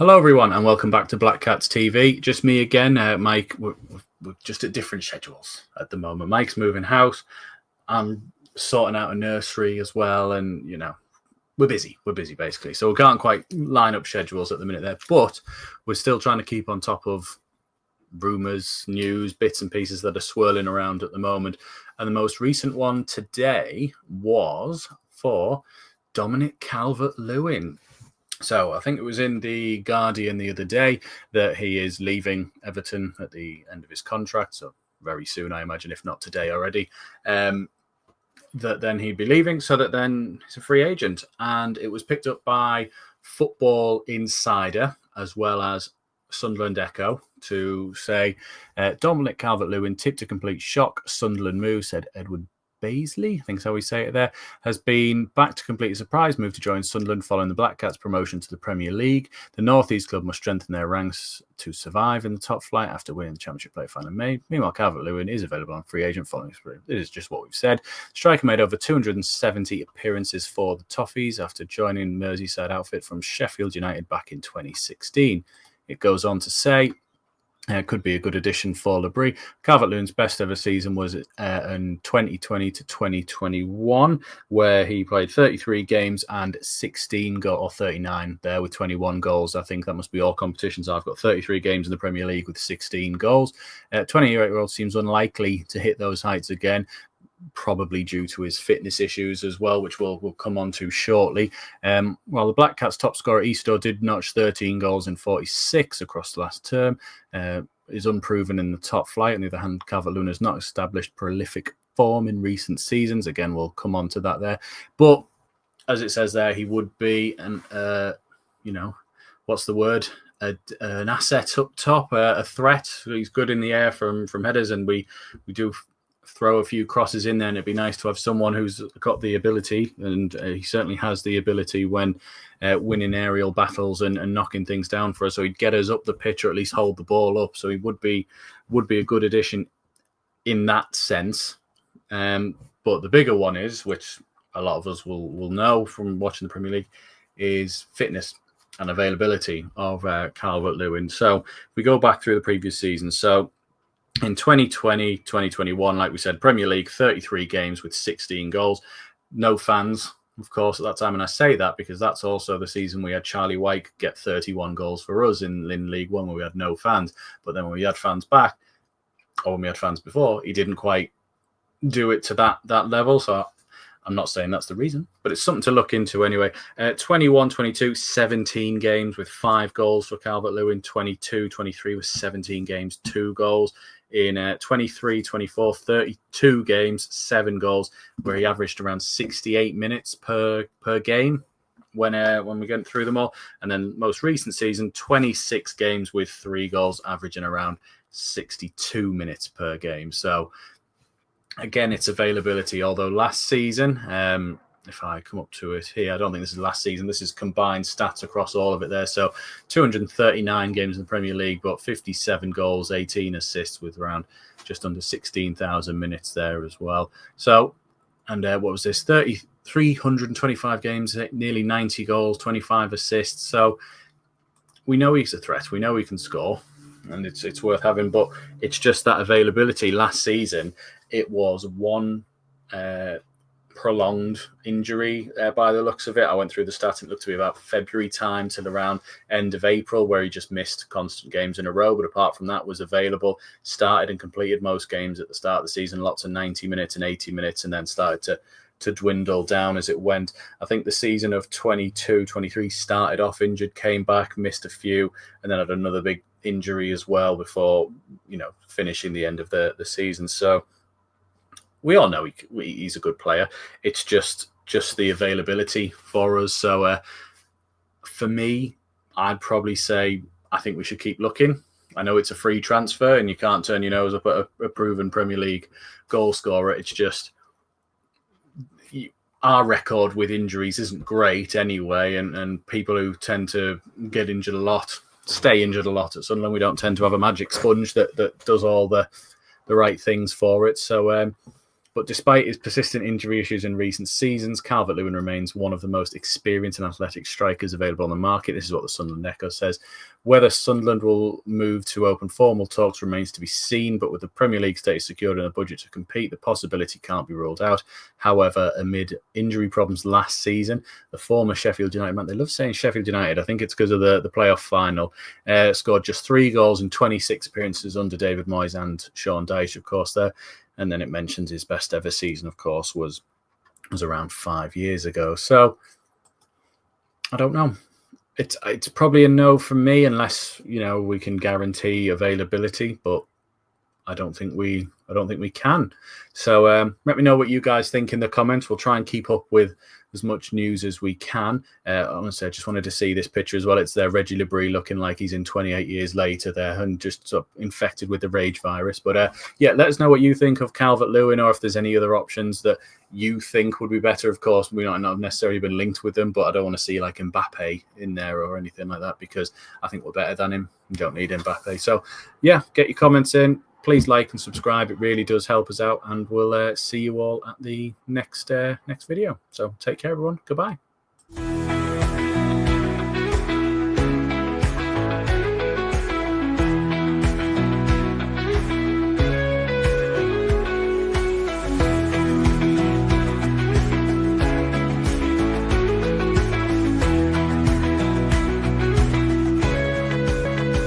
Hello, everyone, and welcome back to Black Cats TV. Just me again, Mike. We're just at different schedules at the moment. Mike's moving house. I'm sorting out a nursery as well, and we're busy. We're busy basically, so we can't quite line up schedules at the minute there. But we're still trying to keep on top of rumours, news, bits and pieces that are swirling around at the moment. And the most recent one today was for Dominic Calvert Lewin. So I think it was in the Guardian the other day that he is leaving Everton at the end of his contract. So very soon, I imagine, if not today already, that then he'd be leaving. So that then he's a free agent. And it was picked up by Football Insider as well as Sunderland Echo to say Dominic Calvert-Lewin tipped a complete shock. Sunderland move, said Edward Baisley, I think is how we say it there, has been back to complete a surprise move to join Sunderland following the Black Cats' promotion to the Premier League. The North East club must strengthen their ranks to survive in the top flight after winning the Championship play final in May. Meanwhile, Calvert-Lewin is available on free agent following his. It is just what we've said. Striker made over 270 appearances for the Toffees after joining Merseyside outfit from Sheffield United back in 2016. It goes on to say, could be a good addition for Labrie. Calvert-Lewin's best ever season was in 2020 to 2021, where he played 33 games and 16 goals, or 39 there with 21 goals. I think that must be all competitions. I've got 33 games in the Premier League with 16 goals. 28-year-old seems unlikely to hit those heights again, probably due to his fitness issues as well, which we'll come on to shortly. While the Black Cats' top scorer Easter did notch 13 goals in 46 across the last term, is unproven in the top flight. On the other hand, Calvert-Lewin has not established prolific form in recent seasons. Again, we'll come on to that there. But as it says there, he would be what's the word? An asset up top, a threat. He's good in the air from headers, and we do throw a few crosses in there, and it'd be nice to have someone who's got the ability, and he certainly has the ability when winning aerial battles and knocking things down for us. So he'd get us up the pitch or at least hold the ball up. So he would be a good addition in that sense. But the bigger one is, which a lot of us will know from watching the Premier League, is fitness and availability of Calvert-Lewin. So if we go back through the previous season, so in 2020, 2021, like we said, Premier League, 33 games with 16 goals. No fans, of course, at that time. And I say that because that's also the season we had Charlie White get 31 goals for us in League One, where we had no fans. But then when we had fans back, or when we had fans before, he didn't quite do it to that level. So I'm not saying that's the reason, but it's something to look into anyway. 21-22, 17 games with 5 goals for Calvert-Lewin. 22-23 with 17 games, 2 goals. In 23-24, 32 games, 7 goals, where he averaged around 68 minutes per game when we get through them all. And then most recent season, 26 games with 3 goals, averaging around 62 minutes per game. So again, it's availability. Although last season, if I come up to it here, I don't think this is last season. This is combined stats across all of it there. So 239 games in the Premier League, but 57 goals, 18 assists with around just under 16,000 minutes there as well. So, and what was this? 325 games, nearly 90 goals, 25 assists. So we know he's a threat. We know he can score, and it's worth having. But it's just that availability. Last season, it was one prolonged injury by the looks of it. I went through the stats, and it looked to be about February time till around end of April, where he just missed constant games in a row. But apart from that, was available, started and completed most games at the start of the season, lots of 90 minutes and 80 minutes, and then started to dwindle down as it went. I think the season of 22-23 started off injured, came back, missed a few, and then had another big injury as well before finishing the end of the season. So we all know he's a good player. It's just the availability for us. So for me, I'd probably say I think we should keep looking. I know it's a free transfer and you can't turn your nose up at a proven Premier League goal scorer. It's just our record with injuries isn't great anyway, and people who tend to get injured a lot stay injured a lot at Sunderland. We don't tend to have a magic sponge that does all the right things for it. So But despite his persistent injury issues in recent seasons, Calvert Lewin remains one of the most experienced and athletic strikers available on the market. This is what the Sunderland Echo says. Whether Sunderland will move to open formal talks remains to be seen, but with the Premier League status secured and a budget to compete, the possibility can't be ruled out. However, amid injury problems last season, the former Sheffield United man, they love saying Sheffield United, I think it's because of the playoff final, scored just 3 goals in 26 appearances under David Moyes and Sean Dyche, of course, there. And then it mentions his best ever season, of course, was around 5 years ago. So I don't know. It's probably a no from me unless, you know, we can guarantee availability, but I don't think we can. So let me know what you guys think in the comments. We'll try and keep up with as much news as we can. Honestly, I just wanted to see this picture as well. It's there, Reggie Labrie looking like he's in 28 years later there and just sort of infected with the rage virus. But yeah, let us know what you think of Calvert Lewin, or if there's any other options that you think would be better. Of course, we might not have necessarily been linked with them, but I don't want to see like Mbappe in there or anything like that, because I think we're better than him. We don't need Mbappe. So yeah, get your comments in. Please like and subscribe. It really does help us out. And we'll see you all at the next video. So take care, everyone. Goodbye.